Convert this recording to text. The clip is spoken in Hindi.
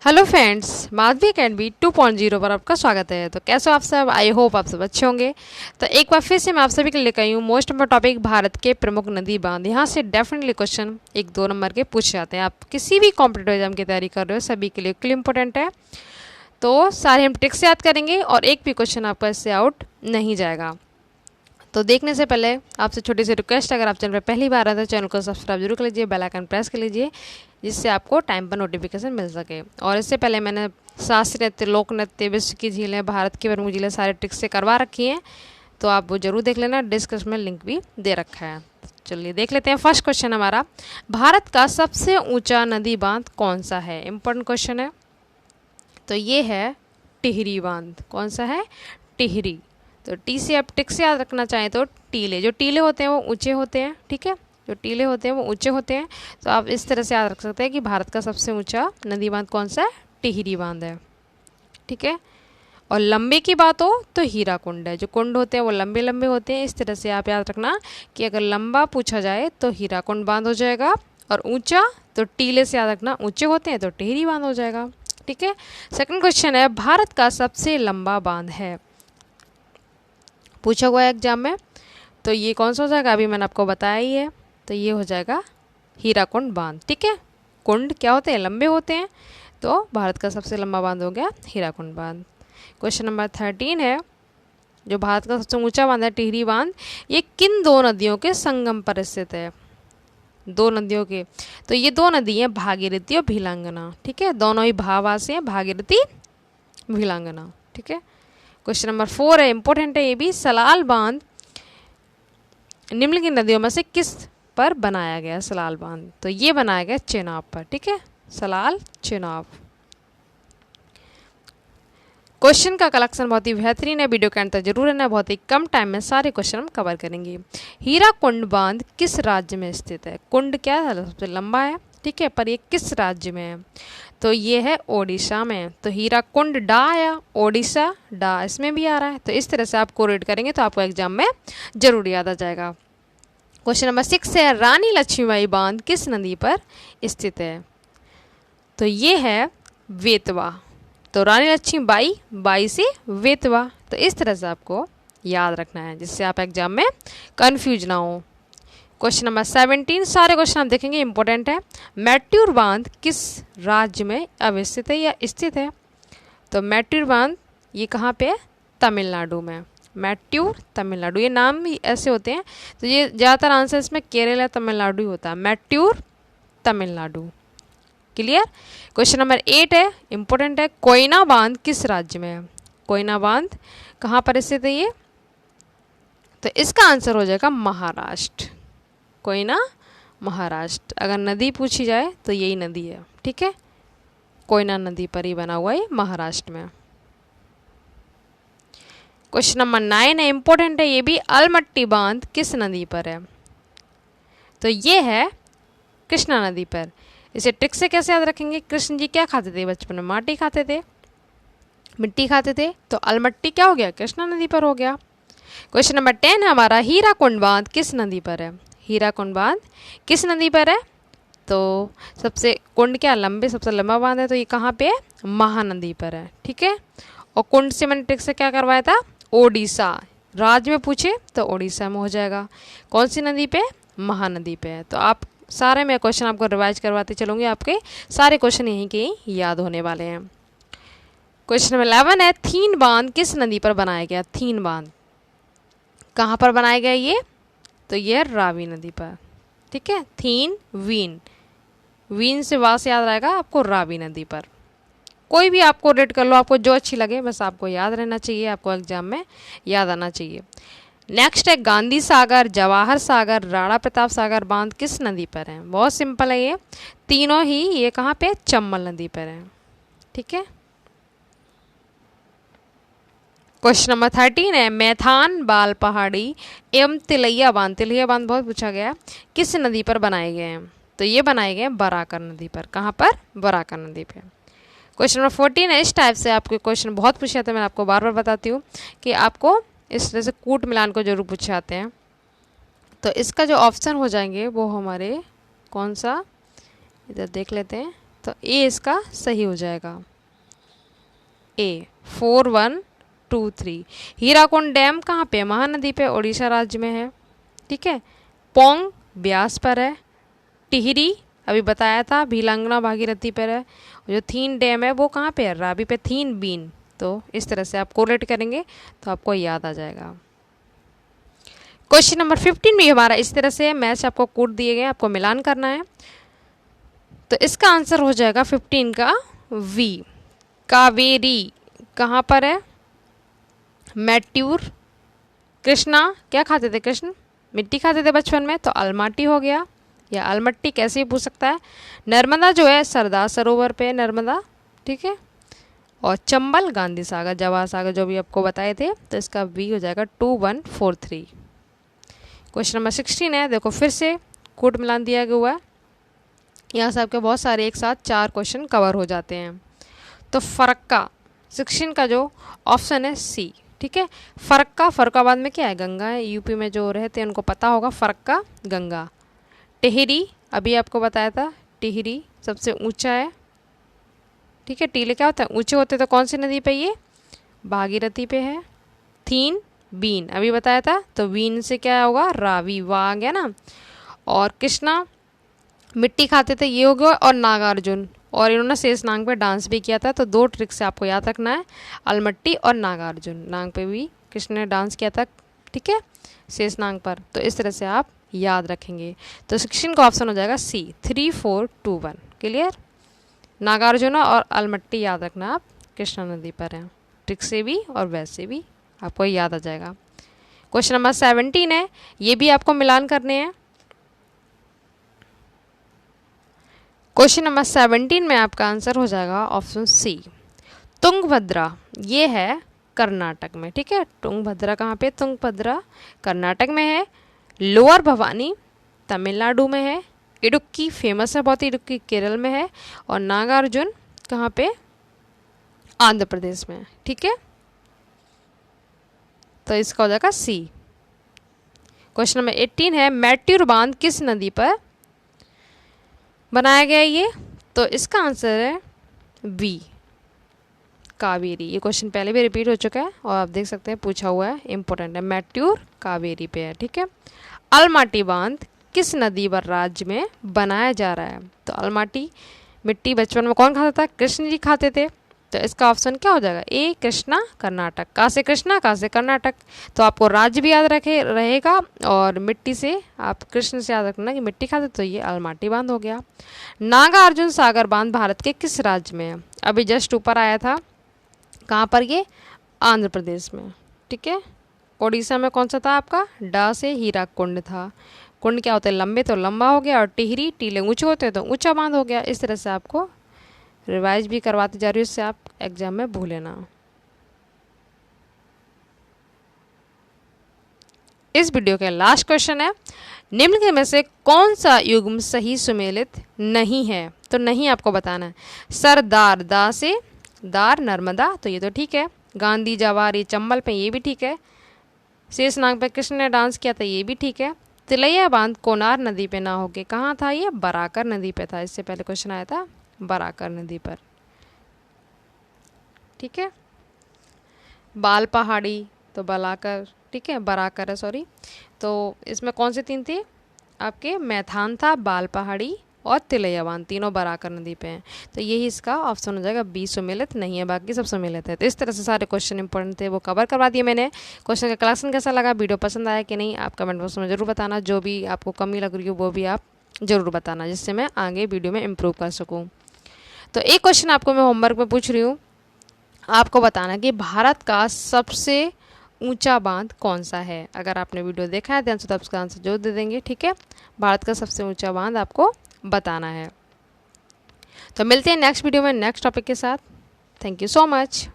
हेलो फ्रेंड्स, माधवी अकेडमी 2.0 पर आपका स्वागत है। तो कैसे हो आप सब? आई होप आप सब अच्छे होंगे। तो एक बार फिर से मैं आप सभी के लिए लेकर आई हूँ मोस्ट नंबर टॉपिक, भारत के प्रमुख नदी बांध। यहाँ से डेफिनेटली क्वेश्चन 1-2 नंबर के पूछे जाते हैं। आप किसी भी कॉम्पिटेटिव एग्जाम की तैयारी कर रहे हो, सभी के लिए इंपॉर्टेंट है। तो सारे हम ट्रिक्स याद करेंगे और एक भी क्वेश्चन आपका इससे आउट नहीं जाएगा। तो देखने से पहले आपसे छोटी सी रिक्वेस्ट, अगर आप चैनल पर पहली बार आए तो चैनल को सब्सक्राइब जरूर कर लीजिए, बेल आइकन प्रेस कर लीजिए, जिससे आपको टाइम पर नोटिफिकेशन मिल सके। और इससे पहले मैंने शास्त्रीय नृत्य, लोक नृत्य, विश्व की झीलें, भारत की प्रमुख झीलें सारे ट्रिक्स से करवा रखी हैं, तो आप वो जरूर देख लेना। डिस्क्रिप्शन में लिंक भी दे रखा है। चलिए देख लेते हैं। फर्स्ट क्वेश्चन हमारा, भारत का सबसे ऊंचा नदी बांध कौन सा है? इंपॉर्टेंट क्वेश्चन है। तो ये है टिहरी बांध। कौन सा है? टिहरी। तो टी से आप टिक से याद रखना चाहें तो टीले, जो टीले होते हैं वो ऊंचे होते हैं, ठीक है, जो टीले होते हैं वो ऊंचे होते हैं। तो आप इस तरह से याद रख सकते हैं कि भारत का सबसे ऊंचा नदी बांध कौन सा है? टिहरी बांध है, ठीक है। और लंबे की बात हो तो हीराकुंड है। जो कुंड होते हैं वो लंबे लंबे होते हैं। इस तरह से आप याद रखना कि अगर लंबा पूछा जाए तो हीराकुंड बांध हो जाएगा, और ऊंचा तो टीले से याद रखना, ऊंचे होते हैं तो टिहरी बांध हो जाएगा, ठीक है। सेकंड क्वेश्चन है, भारत का सबसे लंबा बांध है, पूछा हुआ है एग्जाम में। तो ये कौन सा हो जाएगा? अभी मैंने आपको बताया ही है। तो ये हो जाएगा हीराकुंड बांध, ठीक है। कुंड क्या होते हैं? लंबे होते हैं। तो भारत का सबसे लंबा बांध हो गया हीराकुंड बांध। क्वेश्चन नंबर 13 है, जो भारत का सबसे ऊंचा बांध है टिहरी बांध, ये किन दो नदियों के संगम पर स्थित है? दो नदियों के। तो ये दो नदी हैं, भागीरथी और भीलांगना, ठीक है। दोनों ही भावासी हैं, भागीरथी, भीलांगना, ठीक है। क्वेश्चन नंबर 4 है, इंपॉर्टेंट है ये भी, सलाल बांध निम्नलिखित नदियों में से किस पर बनाया गया? सलाल बांध तो ये बनाया गया चेनाब पर, ठीक है, सलाल चेनाब। क्वेश्चन का कलेक्शन बहुत ही बेहतरीन है, वीडियो के अंत तक जरूर रहना। बहुत ही कम टाइम में सारे क्वेश्चन हम कवर करेंगे। हीराकुंड बांध किस राज्य में स्थित है? कुंड क्या है? सबसे लंबा है, ठीक है, पर ये किस राज्य में है? तो ये है ओडिशा में। तो हीराकुंड डा आया, ओडिशा डा इसमें भी आ रहा है। तो इस तरह से आप कोरिलेट करेंगे तो आपको एग्जाम में जरूर याद आ जाएगा। क्वेश्चन नंबर 6 है, रानी लक्ष्मीबाई बांध किस नदी पर स्थित है? तो ये है वेतवा। तो रानी लक्ष्मीबाई, बाई से वेतवा। तो इस तरह से आपको याद रखना है, जिससे आप एग्जाम में कंफ्यूज ना हो। क्वेश्चन नंबर 17, सारे क्वेश्चन आप देखेंगे, इंपॉर्टेंट है। मैट्यूर बांध किस राज्य में अवस्थित है या स्थित है? तो मैट्यूर बांध ये कहाँ पे है? तमिलनाडु में। मैट्यूर तमिलनाडु, ये नाम भी ऐसे होते हैं। तो ये ज़्यादातर आंसर इसमें केरल या तमिलनाडु ही होता है। मैट्यूर तमिलनाडु, क्लियर। क्वेश्चन नंबर 8 है, इंपॉर्टेंट है, कोयना बांध किस राज्य में है? कोयना बांध कहाँ पर स्थित है ये? तो इसका आंसर हो जाएगा महाराष्ट्र। कोयना महाराष्ट्र। अगर नदी पूछी जाए तो यही नदी है, ठीक है, कोयना नदी पर ही बना हुआ है महाराष्ट्र में। क्वेश्चन नंबर 9 है, इंपॉर्टेंट है ये भी, अलमट्टी बांध किस नदी पर है? तो ये है कृष्णा नदी पर। इसे ट्रिक से कैसे याद रखेंगे? कृष्ण जी क्या खाते थे बचपन में? माटी खाते थे, मिट्टी खाते थे। तो अलमट्टी क्या हो गया? कृष्णा नदी पर हो गया। क्वेश्चन नंबर 10 है हमारा, हीराकुंड बांध किस नदी पर है? हीराकुंड बांध किस नदी पर है? तो सबसे कुंड क्या लंबे, सबसे लंबा बांध है, तो ये कहाँ पे है? महानदी पर है, ठीक है। और कुंड से मैंने ट्रिक से क्या करवाया था? ओडिशा राज्य में पूछे तो ओडिशा में हो जाएगा। कौन सी नदी पे? महानदी पे है। तो आप सारे मैं क्वेश्चन आपको रिवाइज करवाते चलूँगी, आपके सारे क्वेश्चन यहीं के याद होने वाले हैं। क्वेश्चन नंबर 11 है, थीन बांध किस नदी पर बनाया गया? थीन बांध कहाँ पर बनाया गया ये? तो ये है रावी नदी पर, ठीक है। थीन वीन, वीन से वास याद रहेगा आपको, रावी नदी पर। कोई भी आपको रेट कर लो, आपको जो अच्छी लगे, बस आपको याद रहना चाहिए, आपको एग्जाम में याद आना चाहिए। नेक्स्ट है, गांधी सागर, जवाहर सागर, राणा प्रताप सागर बांध किस नदी पर है? बहुत सिंपल है ये, तीनों ही ये कहाँ पे? चंबल नदी पर है, ठीक है। क्वेश्चन नंबर 13 है, मैथान, बाल पहाड़ी एवं तिलैया बांध, तिलैया बांध बहुत पूछा गया, किस नदी पर बनाए गए हैं? तो ये बनाए गए हैं बराकर नदी पर। कहाँ पर? बराकर नदी पे। क्वेश्चन नंबर 14 है, इस टाइप से आपके क्वेश्चन बहुत पूछे जाते हैं, मैं आपको बार बार बताती हूँ कि आपको इस तरह से कूट मिलान को जरूर पूछे जाते हैं। तो इसका जो ऑप्शन हो जाएंगे वो हमारे कौन सा, इधर देख लेते हैं। तो ए इसका सही हो जाएगा, ए 4123। हीराकुंड डैम कहाँ पे? महानदी पे, उड़ीसा राज्य में है। ठीक है। पोंग ब्यास पर है। टिहरी अभी बताया था भीलंगना भागीरथी पर है। जो थीन डैम है वो कहाँ पे है? रावी पे। थीन बीन। तो इस तरह से आप कोरिलेट करेंगे तो आपको याद आ जाएगा। क्वेश्चन नंबर 15 भी हमारा इस तरह से मैच, आपको कोड दिए गए, आपको मिलान करना है। तो इसका आंसर हो जाएगा 15 का वी। कावेरी कहाँ पर है? मैट्यूर। कृष्णा क्या खाते थे? कृष्ण मिट्टी खाते थे बचपन में, तो अलमाटी हो गया, या अलमट्टी कैसे भी पूछ सकता है। नर्मदा जो है सरदार सरोवर पे नर्मदा। ठीक है। और चंबल गांधी सागर, जवाहर सागर जो भी आपको बताए थे, तो इसका बी हो जाएगा 2143। क्वेश्चन नंबर 16 है, देखो फिर से कूट मिलान दिया गया हुआ है। यहाँ से आपके बहुत सारे एक साथ 4 क्वेश्चन कवर हो जाते हैं। तो फरक्का 16 का जो ऑप्शन है सी। ठीक है। फरक्का, फरुखाबाद में क्या है? गंगा है। यूपी में जो रहते हैं उनको पता होगा, फरक्का गंगा। टिहरी अभी आपको बताया था, टिहरी सबसे ऊंचा है। ठीक है। टीले क्या होता है? ऊंचे होते। तो कौन सी नदी पे? ये भागीरथी पे है। थीन बीन अभी बताया था, तो बीन से क्या होगा? रावी, वाह आ गया ना। और कृष्णा मिट्टी खाते थे, ये हो गया। और नागार्जुन, और इन्होंने शेष नांग पे डांस भी किया था। तो 2 ट्रिक से आपको याद रखना है, अलमट्टी और नागार्जुन। नांग पे भी कृष्ण ने डांस किया था। ठीक है। शेष नांग पर। तो इस तरह से आप याद रखेंगे। तो 16 का ऑप्शन हो जाएगा सी 3421। क्लियर। नागार्जुन और अलमट्टी याद रखना आप, कृष्णा नदी पर हैं। ट्रिक से भी और वैसे भी आपको याद आ जाएगा। क्वेश्चन नंबर 17 है, ये भी आपको मिलान करने हैं। क्वेश्चन नंबर 17 में आपका आंसर हो जाएगा ऑप्शन सी तुंगभद्रा। ये है कर्नाटक में। ठीक है। तुंगभद्रा कहाँ पे? तुंगभद्रा कर्नाटक में है। लोअर भवानी तमिलनाडु में है। इडुक्की फेमस है बहुत, इडुक्की केरल में है। और नागार्जुन कहाँ पे? आंध्र प्रदेश में। ठीक है। तो इसका हो जाएगा सी। क्वेश्चन नंबर 18 है, मैट्यूर बांध किस नदी पर बनाया गया है ये? तो इसका आंसर है बी कावेरी। ये क्वेश्चन पहले भी रिपीट हो चुका है और आप देख सकते हैं पूछा हुआ है, इंपॉर्टेंट है। मैट्यूर कावेरी पे है। ठीक है। अलमाटी बांध किस नदी पर राज्य में बनाया जा रहा है? तो अलमाटी मिट्टी बचपन में कौन खाता था? कृष्ण जी खाते थे। तो इसका ऑप्शन क्या हो जाएगा? ए कृष्णा कर्नाटक। कहाँ से कृष्णा, कहाँ से कर्नाटक। तो आपको राज्य भी याद रखे रहेगा और मिट्टी से आप कृष्ण से याद रखना कि मिट्टी खाते, तो ये अलमाटी बांध हो गया। नागार्जुन सागर बांध भारत के किस राज्य में है? अभी जस्ट ऊपर आया था, कहाँ पर? ये आंध्र प्रदेश में। ठीक है। उड़ीसा में कौन सा था आपका? डा से हीराकुंड था। कुंड क्या होते हैं? लंबे, तो लंबा हो गया। और टिहरी टीले ऊंचे होते हैं तो ऊंचा बांध हो गया। इस तरह से आपको रिवाइज भी करवाती जा रही है, उससे आप एग्जाम में भूले ना। इस वीडियो का लास्ट क्वेश्चन है, निम्न के में से कौन सा युग्म सही सुमेलित नहीं है? तो नहीं आपको बताना है। सरदार दा से दार नर्मदा, तो ये तो ठीक है। गांधी जवारी चंबल पे, ये भी ठीक है। शेषनाग पे कृष्ण ने डांस किया था, ये भी ठीक है। तिलैया बांध कोनार नदी पे ना होके कहाँ था? ये बराकर नदी पे था। इससे पहले क्वेश्चन आया था बराकर नदी पर। ठीक है। बाल पहाड़ी तो बलाकर, ठीक है, बराकर है, सॉरी। तो इसमें कौन से 3 थे आपके? मैथान था, बाल पहाड़ी और तिलैया बांध, तीनों बराकर नदी पे हैं। तो यही इसका ऑप्शन हो जाएगा बी सुमेलित नहीं है, बाकी सब सुमेलित है। तो इस तरह से सारे क्वेश्चन इंपॉर्टेंट थे वो कवर करवा दिए मैंने। क्वेश्चन का कलेक्शन कैसा लगा, वीडियो पसंद आया कि नहीं, आप कमेंट बॉक्स में ज़रूर बताना। जो भी आपको कमी लग रही हो वो भी आप ज़रूर बताना, जिससे मैं आगे वीडियो में इम्प्रूव कर सकूँ। तो एक क्वेश्चन आपको मैं होमवर्क में पूछ रही हूँ, आपको बताना कि भारत का सबसे ऊंचा बांध कौन सा है। अगर आपने वीडियो देखा है ध्यान से तो आप उसका आंसर जरूर दे देंगे। ठीक है। भारत का सबसे ऊंचा बांध आपको बताना है। तो मिलते हैं नेक्स्ट वीडियो में नेक्स्ट टॉपिक के साथ। Thank you so much.